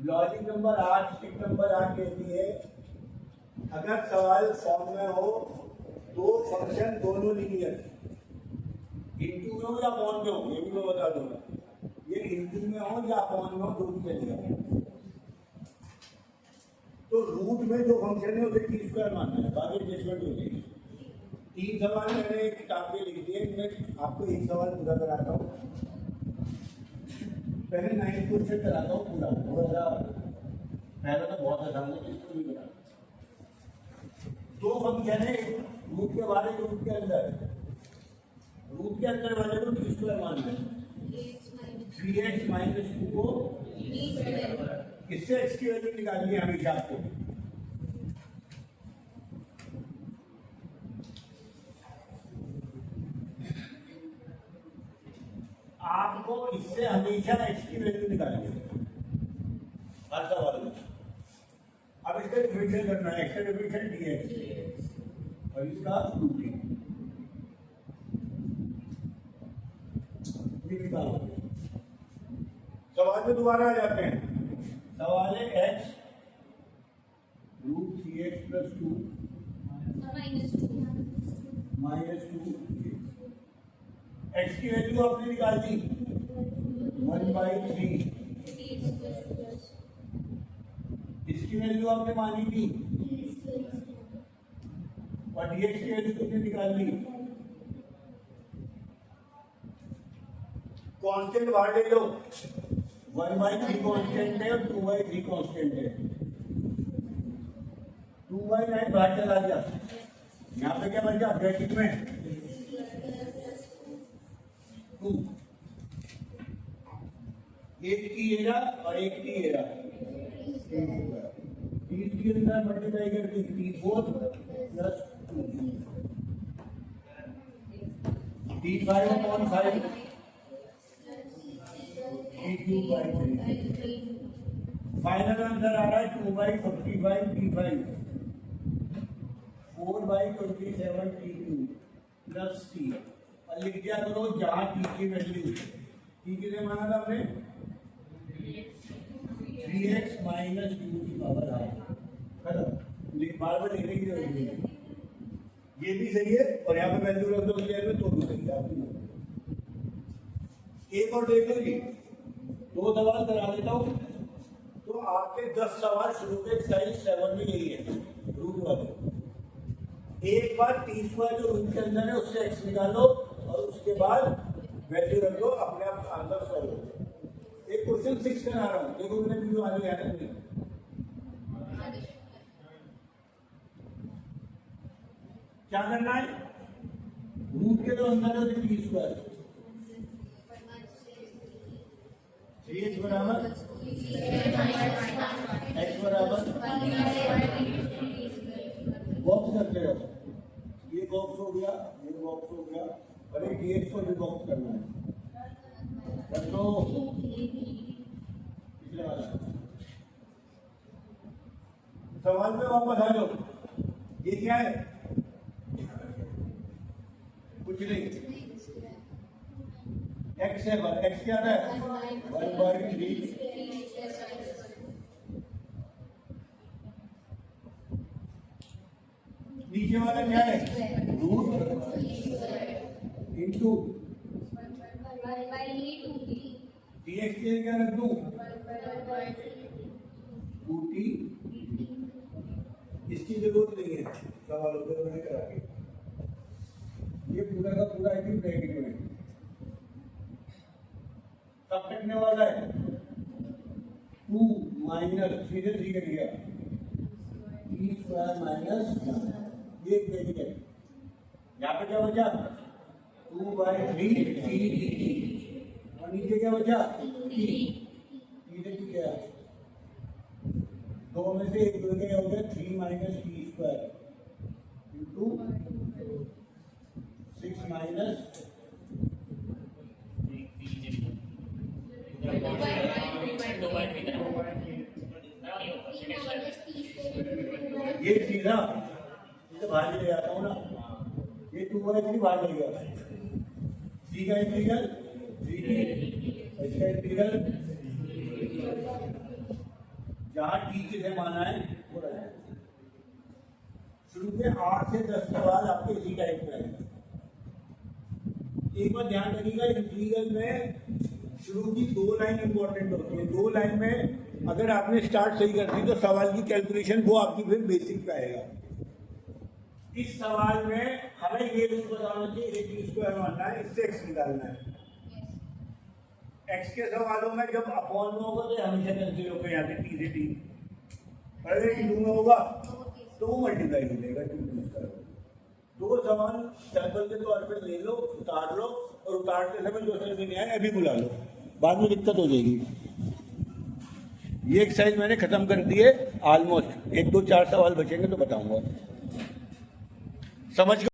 Logic number 8 टिक number 8 कहती है अगर सवाल फॉर्म में हो दो फंक्शन दोनों लीनियर इंटू में हो या अपॉन में हो, ये भी मैं बता दूंगा। ये इंटू में हो या अपॉन में हो जो भी चलेगा। तो रूट में जो फंक्शन है उसे टी स्क्वायर मानना है, बाकी एडजस्टमेंट हो जाएगी। 3 सवाल मैंने एक किताब पे लिख दिए, मैं आपको एक सवाल पूरा कराता हूँ। पहले 9 क्वेश्चन कराता हूँ पूरा, थोड़ा पहले तो बहुत आसान है, इसको भी बता। दो फंक्शन है रूट के बाहर, रूट के अंदर। रूट के अंदर वाले को टी स्क्वायर मान लें। 3x माइनस 2 को इससे x की वैल्यू निकालनी है हमेशा आपको। आपको इससे हमेशा x की वैल्यू निकालनी है हर सवाल में। अब इसका डिफरेंशियल करना है, x का डिफरेंशियल dx और इसका 2t निकालो। सवाल में दोबारा आ जाते हैं। सवाल है x root 3x plus 2 minus 2 x की वैल्यू आपने निकाल दी 1/3। इसकी वैल्यू आपने मानी थी और dx की वैल्यू तुमने निकाल ली। कांस्टेंट बाहर ले लो, 1/3 कांस्टेंट है और 2/3 कांस्टेंट है। 2/9 बाहर चला गया, यहाँ पे क्या बन गया ब्रैकेट में 2। एक की एरा और एक की एरा 30 के अंदर मल्टीप्लाई करके 3/4 प्लस 2 3/5 फाइनल आंसर आ रहा है 2/45 T5 4/27 T2 प्लस T। और लिख दिया करो जहां T की वैल्यू T किसे माना था हमने 3x माइनस 2 की पावर है। बार बार लिखने की जरूरत नहीं है, ये भी सही है और यहाँ पे वैल्यू रख दो क्लियर में तो भी सही है आपकी। एक और देख लो जी, 2 सवाल करा देता हूँ तो आपके 10 सवाल शुरू के एक्सरसाइज 7 में यही है रूट वाले। एक बार टी स्क्वायर जो रूट के अंदर है उससे x निकालो और उसके बाद वैल्यू रख दो, अपने आप आंसर सॉल्व हो जाए। एक क्वेश्चन 6 करा रहा हूँ, देखो मैंने वीडियो आगे याद नहीं। क्या करना है, रूट के जो अंदर है टी स्क्वायर 3x बराबर x बराबर बॉक्स करते रहो। ये बॉक्स हो गया, ये बॉक्स हो गया और एक dx को भी बॉक्स करना है। तो सवाल में वापस आ जाओ। ये क्या है, कुछ नहीं, x है, x क्या है 1/3। नीचे वाला क्या है रूट इंटू dx के क्या रख दूं 2t। इसकी जरूरत नहीं है सवालों को मैंने करा के, ये पूरा का पूरा आई थिंक ब्रैकेट में कब कटने वाला है 2 माइनस 3 से 3 कट गया टी स्क्वायर माइनस ये ब्रैकेट है। यहाँ पे क्या बचा 2/3 टी और नीचे क्या बचा टी से टी गया, दो में से एक हो गया 3 minus T square into 6 minus ये सीधा बाहर ले आता हूँ ना, ये 2/3 बाहर ले गया। सी का इंटीग्रल 3t, इसका इंटीग्रल जहां टी किसे माना है वो रह जाएगा। शुरू में 8 से 10 सवाल आपके इसी टाइप में आएंगे। एक बार ध्यान रखिएगा, इंटीग्रल में शुरू की 2 लाइन इंपॉर्टेंट होती है। 2 लाइन में अगर आपने स्टार्ट सही कर दी तो सवाल की कैलकुलेशन वो आपकी फिर बेसिक पे आएगा। इस सवाल में हमें ये रूल बताना चाहिए, एक टी स्क्वायर मानना है, इससे एक्स निकालना है। एक्स के सवालों में जब अपॉन में होगा तो हमेशा कैंसिल होकर यहाँ से टी से टी, और अगर इंटू में होगा तो वो मल्टीप्लाई मिलेगा। 2 सवाल सैंपल के तौर पर ले लो, उतार लो, और उतारते समय जो समझ नहीं आए अभी बुला लो, बाद में दिक्कत हो जाएगी। ये एक्सरसाइज मैंने खत्म कर दी है ऑलमोस्ट। 1 2 4 सवाल बचेंगे तो बताऊंगा। समझ